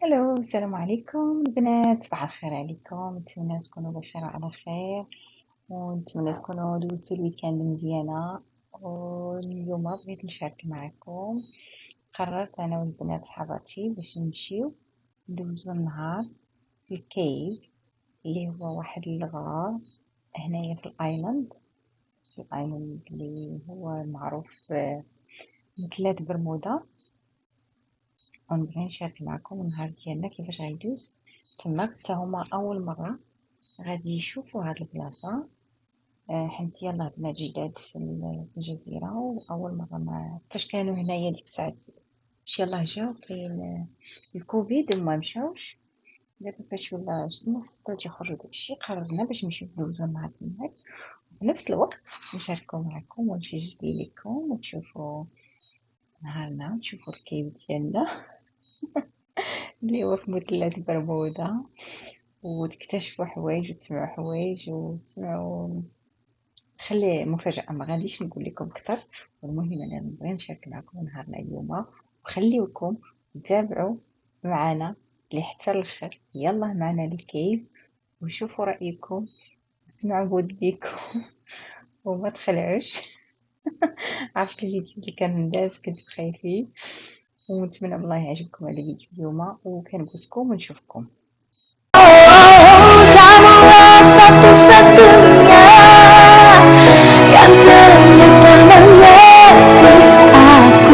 الو، السلام عليكم البنات، صباح الخير عليكم. نتمنى تكونوا بخير وعلى خير، ونتمنى تكونوا دوزتوا الويكاند مزيانه. واليوم بغيت نشارك معكم. قررت انا والبنات صحباتي باش نمشيو ندوزو النهار في الكيف، اللي هو واحد الغار هنايا في الايلاند. اللي هو معروف مثلات برمودا. ونبغي نشارك معكم النهار ديالنا كيفاش غيدوز تماك. حتى هما اول مره غادي يشوفوا هاد البلاصه. حيت يلاه بنات جداد في الجزيره، واول مره ما فاش كانوا هنايا ديك الساعات باش يلاه جاو كاين الكوفيد وما مشاوش. دابا فاش ولا الناس بداو يخرجوا داكشي، قررنا باش نمشيو ندوزو النهار تماك، وفي نفس الوقت نشاركو معكم ونسجل لكم وتشوفوا نهارنا وتشوفوا الكيف ديالنا اللي هو في مثلث برمودا، وتكتشفوا حوايج وتسمعوا حوايج وتسمعوا. خلي مفاجأة، ما غاديش نقول لكم أكثر. والمهم أنا نبغي نشارك معكم نهارنا اليوم، وخليوكم تتابعوا معنا لحتى الآخر. يلا معنا للكيف وشوفوا رأيكم واسمعوا بوديكم وما تخلعوش. عرفت الفيديو اللي كان داز كنت خايفين، ونتمنى بالله يعجبكم هذا الفيديو اليوم، وكنبوسكم ونشوفكم. Kamu satu-satunya yang ternyata mengerti aku.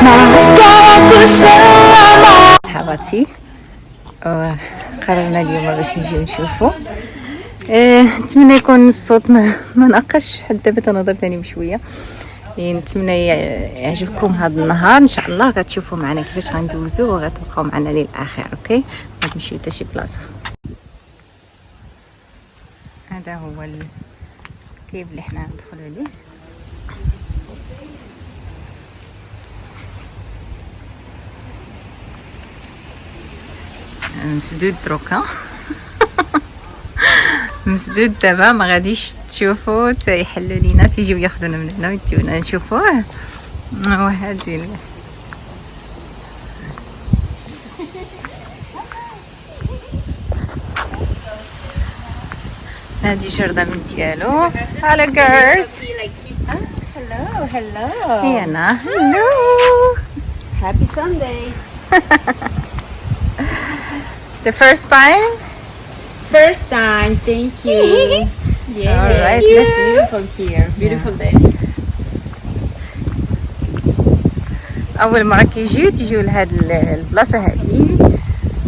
Maafkan aku selama. صحباتي، قررنا اليوم باش نجيو نشوفو. نتمنى يكون الصوت ما نقش حتى دابا تنهضر تاني بشويه. نتمنى يعجبكم هذا النهار. ان شاء الله غتشوفوا معنا كيفاش غندوزو وغتبقاو معنا للاخر. اوكي، ما تمشيو حتى شي بلاصه. هذا هو الكيف اللي حنا ندخلوا ليه. مسدود دروكا. مسدود دابا، ما غاديش تشوفوا حتى يحلوا لينا تيجيو ياخذونا من هنا ويديونا نشوفوه. وهادي هادي جردة من ديالو. هلا جيرلز. Hello, hello. هنا هلو. Happy Sunday. The first time. First time, thank you. Yeah, All right, it's let's- beautiful here. Beautiful day. اول مره تيجيو لهاد البلاصه هادي.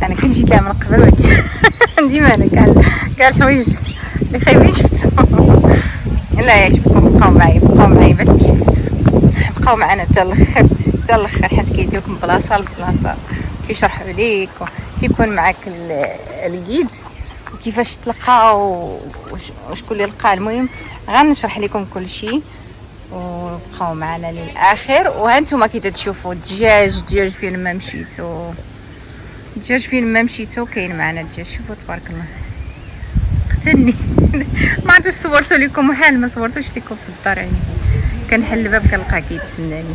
انا كنت جيت لها من قبل، ولكن ديما انا كاع الحوايج اللي خايبين شفتهم. لا يعجبكم، بقاو معايا ما تمشيو، بقاو معنا حتى الاخر حيت كيديوك من بلاصه لبلاصه، كيشرحوا ليك كيكون معاك الجيد وكيفاش تلقى وشكون اللي لقى. المهم غنشرح لكم كل شيء، وبقاو معنا للاخر. وهانتوما كي تشوفوا الدجاج فين ما مشيتو كاين معنا الدجاج. شوفوا تبارك الله قتلني. ما عرفتش صورتو لكم، وحال ما صورتوش لكم في الدار عندي. كنحل الباب كنلقاه كيتسناني.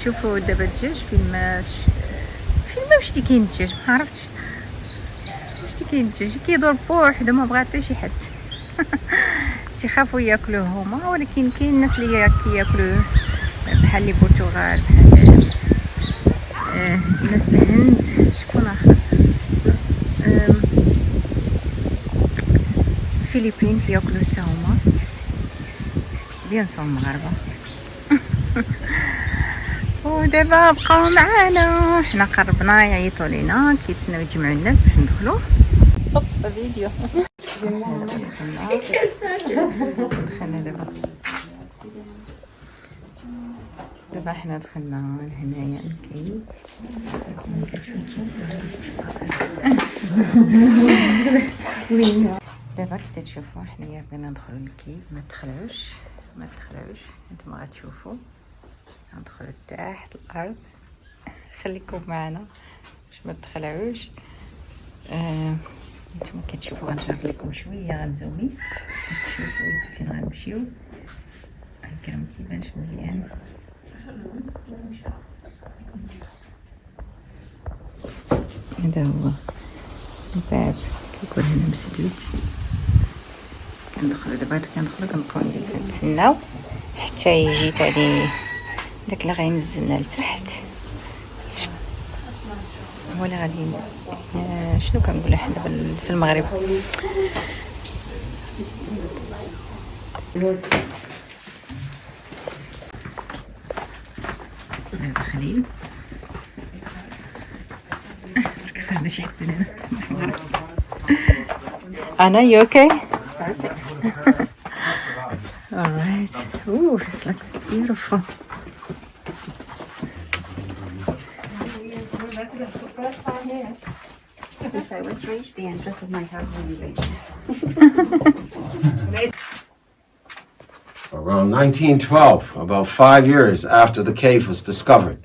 شوفوا دابا الدجاج فين ما مشيتي كاين الدجاج. ما عرفتش مشيتي كاين الدجاج كيدور بوحدو، ما بغا حتى شي حد. تيخافوا ياكلوه هما، ولكن كاين الناس اللي كياكلوه بحال لي برتغال، بحال الناس الهند. شكون اخر؟ الفلبين تياكلوه حتى هما، بيان سور المغاربه. ودابا بقاو معانا، حنا قربنا يعيطوا لينا كيتسناو يجمعوا الناس باش ندخلوا. فيديو. دخلنا دابا حنا دخلنا لهنايا الكيف. دابا كي تشوفوا حنايا بغينا ندخلوا للكيف. ما تخلعوش نتوما غتشوفوا. ندخلوا تحت الارض. خليكم معنا باش ما تخلعوش. نتوما كتشوفوا غنشرح لكم شويه، غنزومي باش تشوفوا فين غنمشيو. يمكن ما كيبانش مزيان. هذا هو الباب كيكون هنا مسدود. كندخلو دابا كنبقاو نجلسو نتسناو حتى يجي تالي داك اللي غينزلنا لتحت. هو اللي غادي شنو كنقولوا حنا في المغرب داخلين. Anna, you okay? Perfect. All right. Ooh, it looks beautiful. If I was rich, the entrance of my house would be like this. Around 1912, about 5 years after the cave was discovered.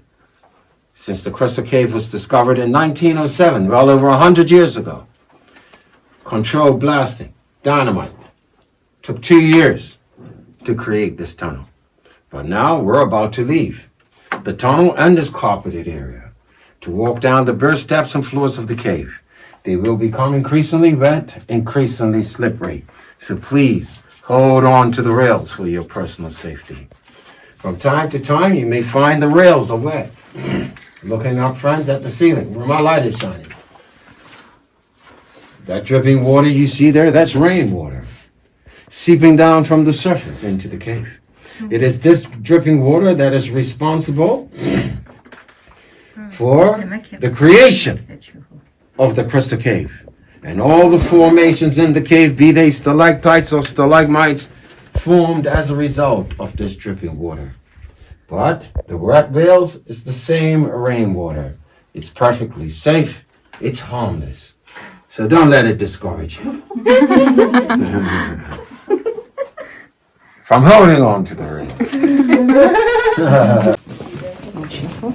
Since the Crystal Cave was discovered in 1907, well over 100 years ago. Controlled blasting, dynamite. Took 2 years to create this tunnel. But now we're about to leave the tunnel and this carpeted area to walk down the bare steps and floors of the cave. They will become increasingly wet, increasingly slippery. So please hold on to the rails for your personal safety. From time to time, you may find the rails are wet. Looking up, friends, at the ceiling where my light is shining. That dripping water you see there, that's rainwater, seeping down from the surface into the cave. It is this dripping water that is responsible for the creation of the Crystal Cave. And all the formations in the cave, be they stalactites or stalagmites, formed as a result of this dripping water. But the wet rails is the same rainwater. It's perfectly safe. It's harmless. So don't let it discourage you from holding on to the rails. نشوفو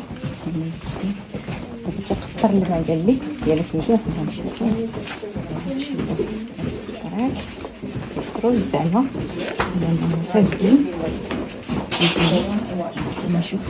نازلين هذا كيقطر الماء قال لي ديال سميتو حنا نشوفو كروز زعما فازين نشوف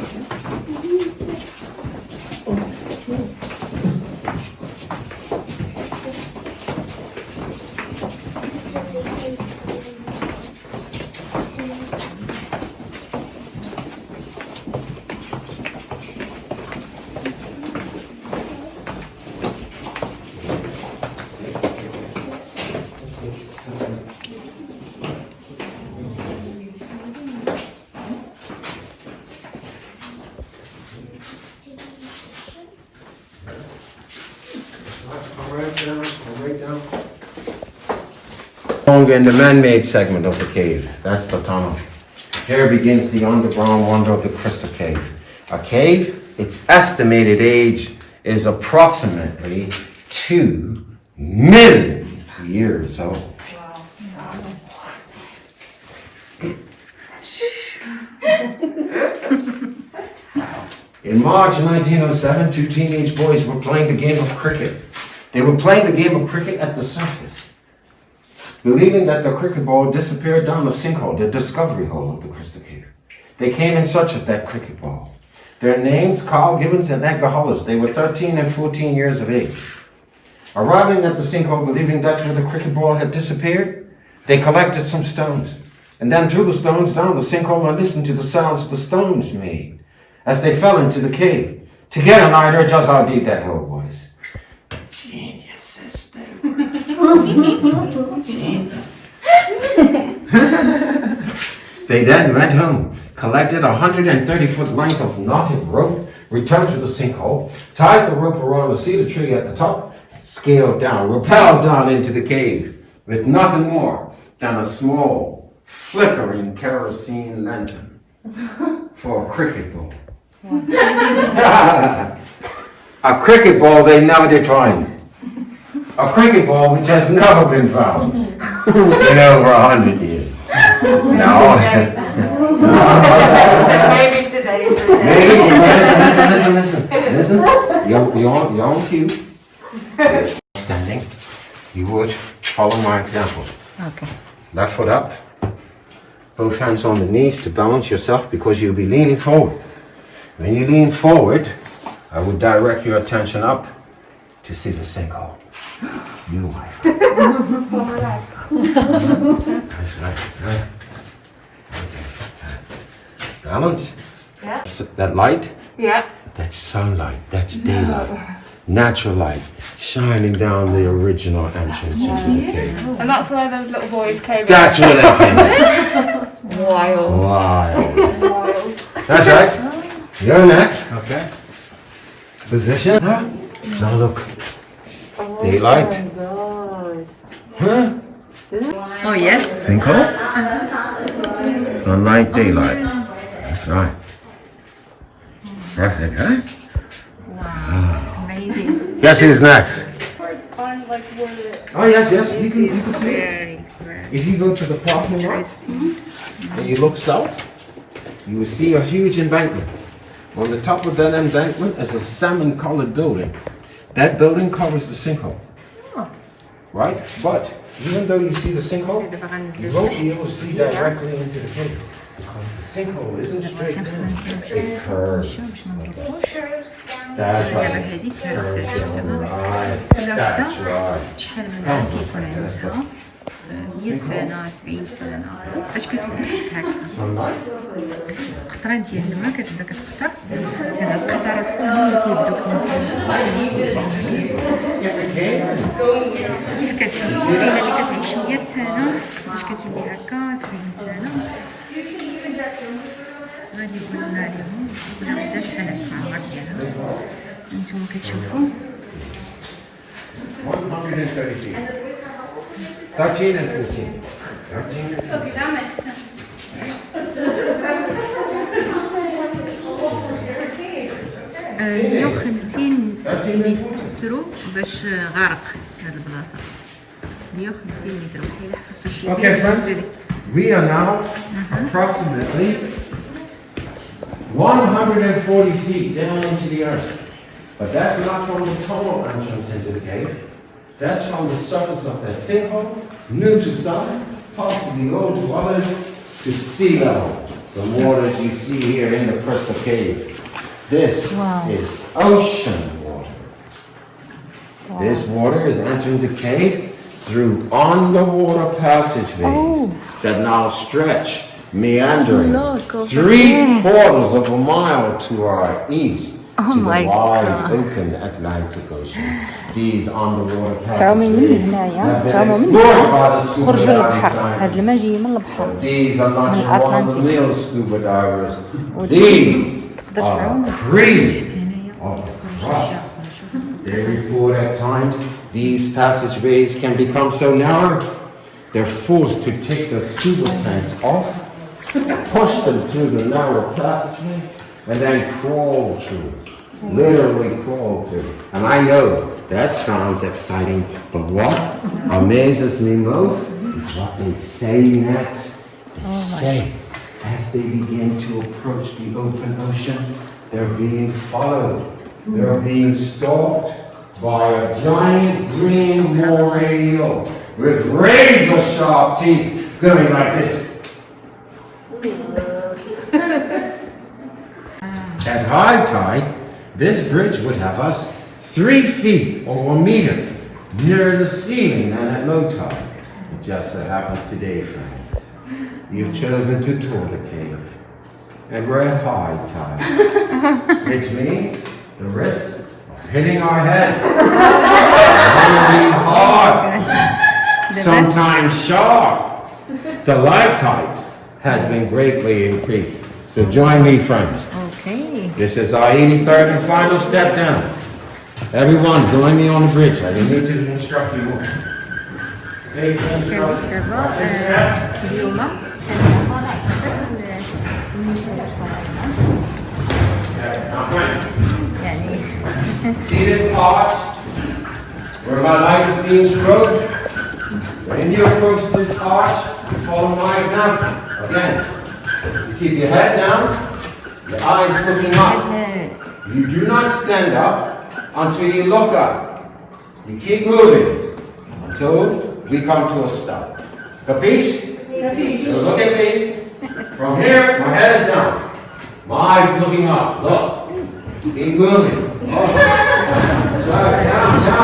In the man-made segment of the cave, that's the tunnel. Here begins the underground wonder of the Crystal Cave. A cave, its estimated age is approximately 2 million years old. In March 1907, 2 teenage boys were playing the game of cricket. They were playing the game of cricket at the surface, believing that the cricket ball disappeared down a sinkhole, the discovery hole of the Crystal Cave. They came in search of that cricket ball. Their names, Carl Gibbons and Edgar Hollis. They were 13 and 14 years of age. Arriving at the sinkhole, believing that's where the cricket ball had disappeared, they collected some stones, and then threw the stones down the sinkhole and listened to the sounds the stones made as they fell into the cave, to get an idea just how deep that hole was. Geniuses they were. Genius. They then went home, collected a 130-foot length of knotted rope, returned to the sinkhole, tied the rope around a cedar tree at the top, and scaled down, rappelled down into the cave with nothing more than a small, flickering kerosene lantern for a cricket ball. A cricket ball they never did find. A cricket ball which has never been found in over 100 years. No. Maybe today is the day. Maybe, listen. You're on cue. Standing, you would follow my example. Okay. Left foot up, both hands on the knees to balance yourself because you'll be leaning forward. When you lean forward, I would direct your attention up to see the sinkhole. You wife. That's right. Right. Balance. Yeah. That light, Yeah. that's sunlight, that's daylight. Natural light shining down the original entrance into the cave. And that's why those little boys came That's where they came in. in. Wild. Wow. Wild. That's right. You're next. Okay. Position. Now look. Daylight. Huh? Oh, yes. Sinkhole? Sunlight, daylight. That's right. Perfect, huh? Wow, it's amazing. Guess who's next? Kind of like where Oh, yes. You This can is see it. very, very If you go to the parking lot interesting. and you look south, you will see a huge embankment. On the top of that embankment is a salmon-colored building. That building covers the sinkhole. Right? But even though you see the sinkhole, you won't be able to see directly into the cave. Because the sinkhole isn't straight in. It curves. That's right. That's right. شحال من عام كيكون عندها 100 سنة 70 سنة فاش كتبدا هكا Sunlight. القطرات ديال الماء كتبدا كتقطر هاد القطرات كلهم كيبداو كيف كتشوف السفينة اللي كتعيش 100 سنة باش كتولي هكا 70 سنة غادي يقولوا عليهم ولا غدا شحال هكا العمر ديالها انتم كتشوفوا 130 feet. 13 and 14. 13 and 14. that makes sense. 150 متر باش غارق هاد البلاصة 150 متر وحيلا حفرتو شي Okay, friends, we are now approximately 140 feet down into the earth. But that's not from the tunnel entrance into the cave. That's from the surface of that sinkhole, new to some, possibly old to others, to sea level. The waters you see here in the crystal cave. This is ocean water. This water is entering the cave through underwater passageways that now stretch, meandering 3/4 of a mile to our east to the wide open Atlantic Ocean. These underwater تعومي من passageways هنايا have been تعوموا من explored by the scuba خرجوا diving للبحر هاد scientists. الماء جاي من البحر These are not من just one of the الأطلنطي. real scuba divers. ودي These تقدر are تعوم. breed of the rock. They report at times these passageways can become so narrow, they're forced to take the scuba tanks off, push them through the narrow passageway, and then crawl through. Literally crawl through. And I know that sounds exciting, but what amazes me most is what they say next. They say as they begin to approach the open ocean, they're being followed. They're being stalked by a giant green moray eel with razor-sharp teeth going like this. At high tide, this bridge would have us 3 feet or a meter nearer the ceiling than at low tide. It just so happens today, friends, you've chosen to tour the cave, and we're at high tide, which means the risk of hitting our heads on these hard, sometimes sharp stalactites has been greatly increased. So join me, friends. اوكي This is our 83rd and final step down. Everyone, join me on the bridge. I need to instruct you more. Safety instructions. دابا اليوم Now, friends, يعني see this arch where my light is being stroked? When you approach this arch, you follow my example. Again, you keep your head down, your eyes looking up. You do not stand up until you look up. You keep moving until we come to a stop. Capiche? So look at me. From here, my head is down. My eyes looking up. Look. Keep moving. Oh. Down, down.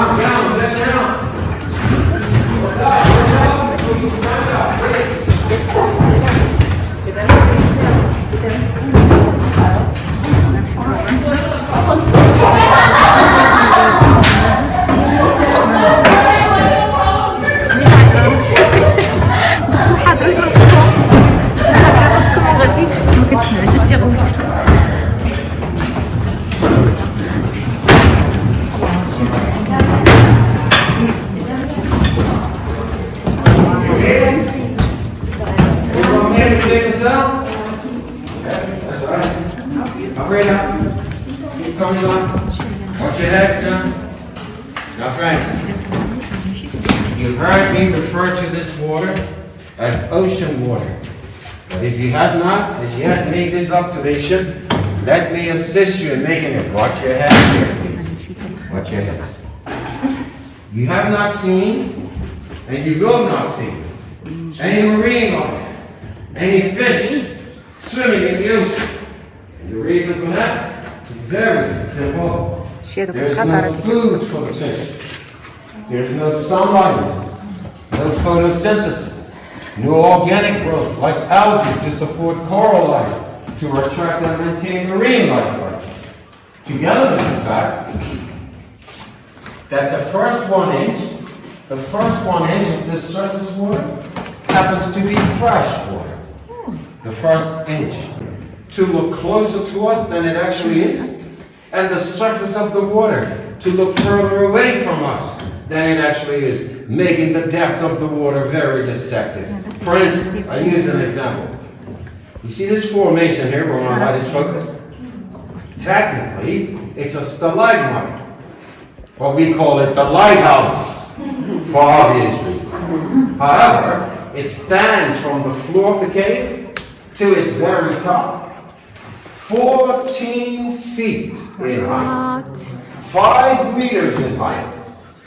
heads down. Now friends, you've heard me refer to this water as ocean water. But if you have not as yet made this observation, let me assist you in making it. Watch your heads here, please. Watch your heads. You have not seen, and you will not see, any marine life, any fish swimming in the ocean. And the reason for that is very simple. There's no food for the fish. There's no sunlight, no photosynthesis, no organic growth like algae to support coral life, to attract and maintain marine life. Together with the fact that the first 1 inch of this surface water happens to be fresh water. The first inch to look closer to us than it actually is, and the surface of the water to look further away from us than it actually is, making the depth of the water very deceptive. For instance, I use an example. You see this formation here where my light is focused? Technically, it's a stalagmite. What we call it the lighthouse, for obvious reasons. However, it stands from the floor of the cave to its very top, 14 feet in height, 5 meters in height,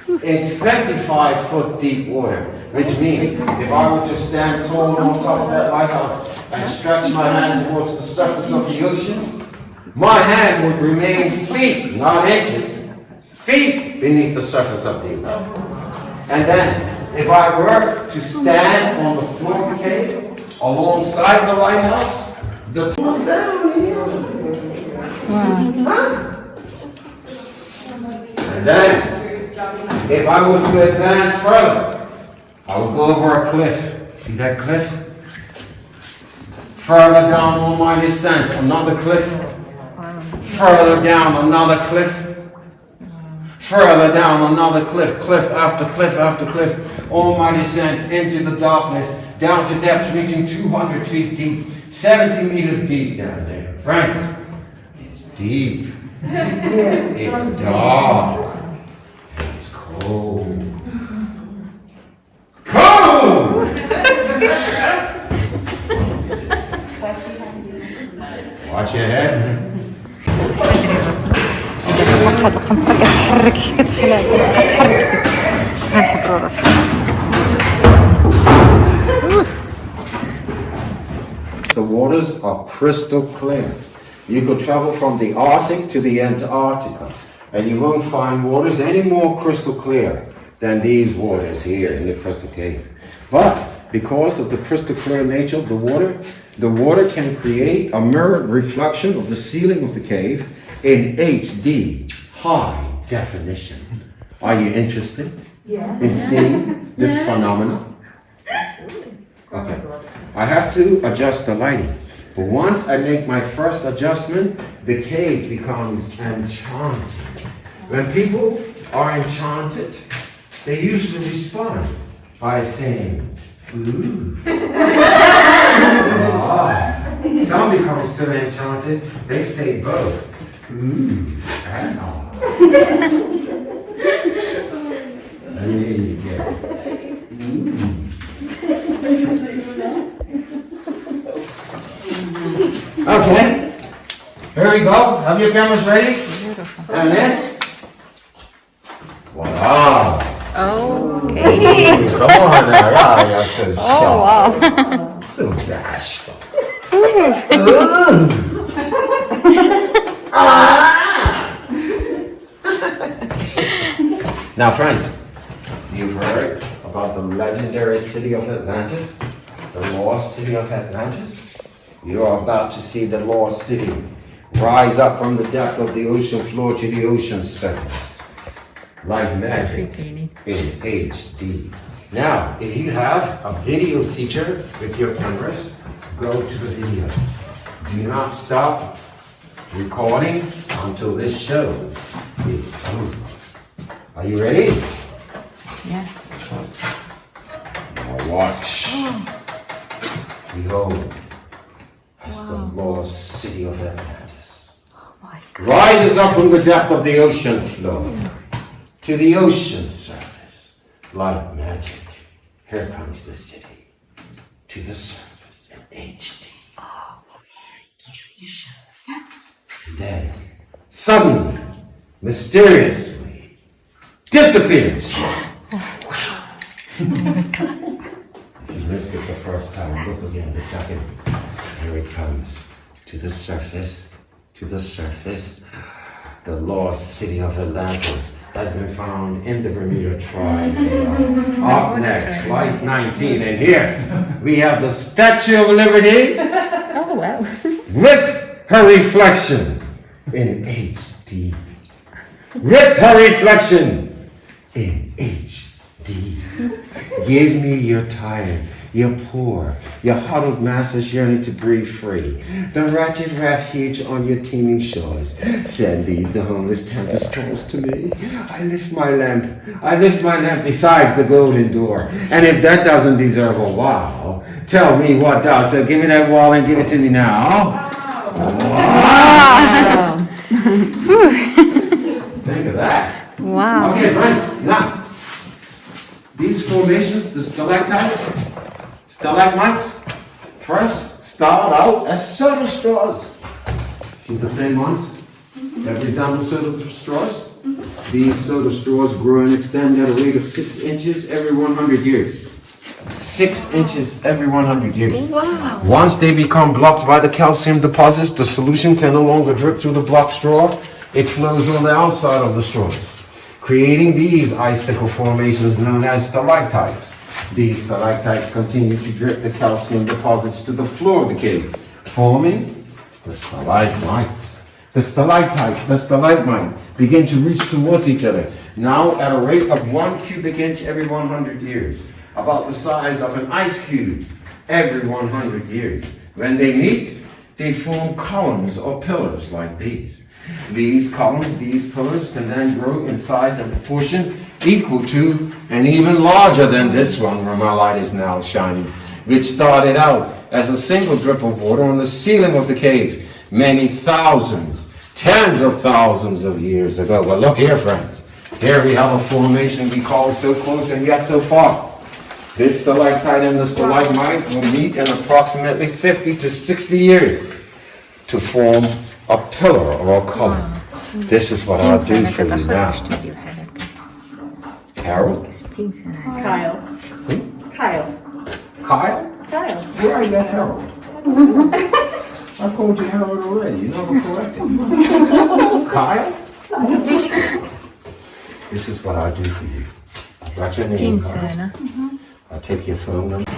in 25-foot deep water, which means if I were to stand tall on top of that lighthouse and stretch my hand towards the surface of the ocean, my hand would remain feet, not inches, feet beneath the surface of the ocean. And then, if I were to stand on the floor of the cave, alongside the lighthouse, the top down here. And then, if I was to advance further, I would go over a cliff. See that cliff? Further down on my descent, another cliff. Further down, another cliff. Further down, another cliff. Cliff after cliff after cliff. On my descent into the darkness, down to depths reaching 200 feet deep, 70 meters deep down there. Friends, it's deep. It's dark. It's cold. Cold! Watch your head. هاد القنطرة كتحرك كتحرك غنحضرو راسي. The waters are crystal clear. You could travel from the Arctic to the Antarctica, and you won't find waters any more crystal clear than these waters here in the Crystal Cave. But because of the crystal clear nature of the water can create a mirrored reflection of the ceiling of the cave in HD, high definition. Are you interested in seeing this phenomenon? Okay. I have to adjust the lighting. But once I make my first adjustment, the cave becomes enchanted. When people are enchanted, they usually respond by saying, ooh. Some become so enchanted, they say both. Ooh, and all. There you go. Okay, here we go. Have your cameras ready? And next. Wow. Okay. Come on now, you're so shy. Oh wow. So bashful. Now, friends, you've heard about the legendary city of Atlantis, the lost city of Atlantis. You are about to see the lost city rise up from the depth of the ocean floor to the ocean surface, like magic in HD. Now, if you have a video feature with your cameras, go to the video. Do not stop recording until this show is over. Are you ready? Yeah. Now watch. Behold, as the lost city of Atlantis rises up from the depth of the ocean floor to the ocean surface like magic. Here comes the city to the surface in HD. And then, suddenly, mysteriously, disappears. If you missed it the first time, look again the second. Here it comes to the surface, to the surface. The lost city of Atlantis has been found in the Bermuda Triangle. Up next, Flight 19, and here we have the Statue of Liberty. Oh wow. With her reflection in HD. With her reflection in HD. Give me your tired, your poor, your huddled masses yearning to breathe free. The wretched refuge on your teeming shores. Send these, the homeless tempest toss to me. I lift my lamp besides the golden door. And if that doesn't deserve a wow, tell me what does. So give me that wall and give it to me now. Wow. Think of that. Wow. Okay, friends, now. These formations, the stalactites, stalagmites, first start out as soda straws. See the thin ones that resemble soda straws? These soda straws grow and extend at a rate of 6 inches every 100 years. 6 inches every 100 years. Wow. Once they become blocked by the calcium deposits, the solution can no longer drip through the blocked straw. It flows on the outside of the straw, creating these icicle formations known as stalactites. These stalactites continue to drip the calcium deposits to the floor of the cave, forming the stalagmites. The stalactite, the stalagmite begin to reach towards each other, now at a rate of 1 cubic inch every 100 years, about the size of an ice cube every 100 years. When they meet, they form columns or pillars like these. These columns, these pillars can then grow in size and proportion equal to and even larger than this one where my light is now shining, which started out as a single drip of water on the ceiling of the cave many thousands, tens of thousands of years ago. Well, look here, friends. Here we have a formation we call so close and yet so far. This stalactite and the stalagmite will meet in approximately 50 to 60 years to form a pillar or a column. This is what I'll do for you now. Harold? Kyle. Who? Kyle. Kyle? Kyle. Where are you at, Harold? I called you Harold already. You never corrected me. Kyle? This is what I'll do for you. Write your name, Kyle. I'll take your phone number.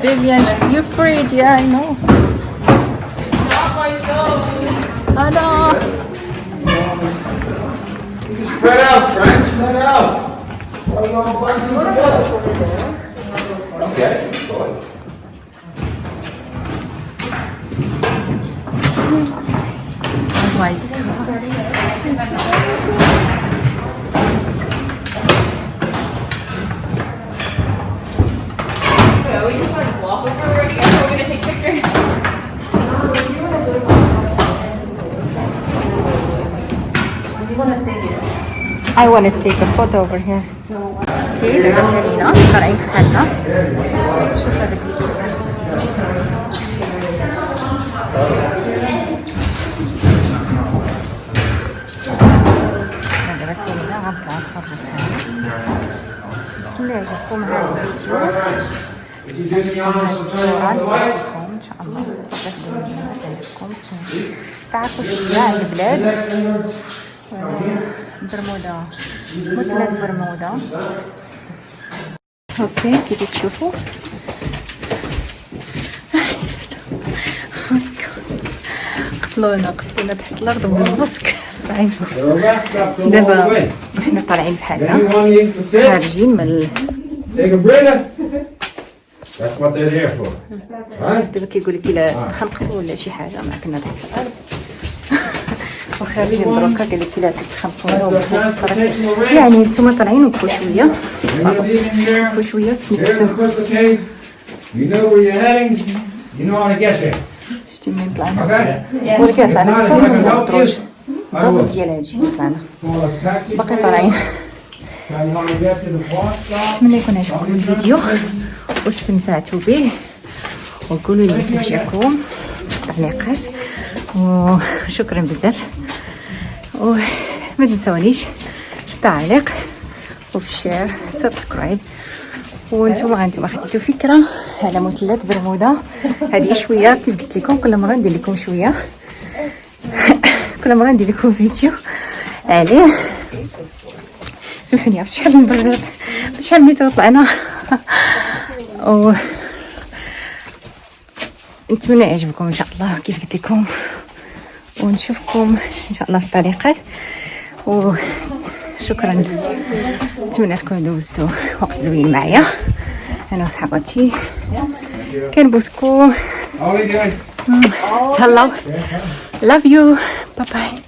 Vivian, you're afraid, yeah, I know. I know. Spread out, friends, spread out. Well, you all bunching together. Okay, go ahead. Oh my God. So we just want to walk over already, or we're going to take pictures? I want to take a photo over here. اوكي دابا سالينا طالعين في حالنا. شوف هذاك اللي كيفاه رسم. دابا سالينا غنطلعو نخرجو في حالنا. نتمنى يعجبكم هذا الفيديو. صورة نوريكم ان شاء الله تستافدوا منها تعجبكم تعرفوا شوية على البلاد. برمودا مثلث برمودا. اوكي كيف تشوفوا قتلونا تحت الارض بالمسك صعيب. دابا حنا طالعين بحالنا خارجين من دابا كيقول لك الا تخنقوا ولا شي حاجه ما كنا تحت الارض وخارجين دروكا قال لك الا تتخنقوا بزاف الطريق. يعني نتوما طالعين وقفوا شويه وقفوا شويه تنفسوا. شتي منين طلعنا ولكن طلعنا اكثر من هاد الدروج الضرب ديال هادشي اللي طلعنا باقي طالعين. نتمنى يكون عجبكم الفيديو واستمتعتوا به، وقولوا لي كيف جاكم التعليقات، وشكرا بزاف. وما تنسونيش في التعليق وفي الشير سبسكرايب. وانتم خديتوا فكره على مثلث برمودا. هذه شويه كيف قلت لكم، كل مره ندير لكم شويه كل مره ندير لكم فيديو عليه. سمحوني عرفت شحال من درجه شحال متر طلعنا و نتمنى يعجبكم ان شاء الله كيف قلت لكم، ونشوفكم ان شاء الله في الطريقات. وشكرا، نتمنى تكونوا دوزتوا وقت زوين معايا انا وصحباتي. كنبوسكم، تهلاو، love you, bye bye.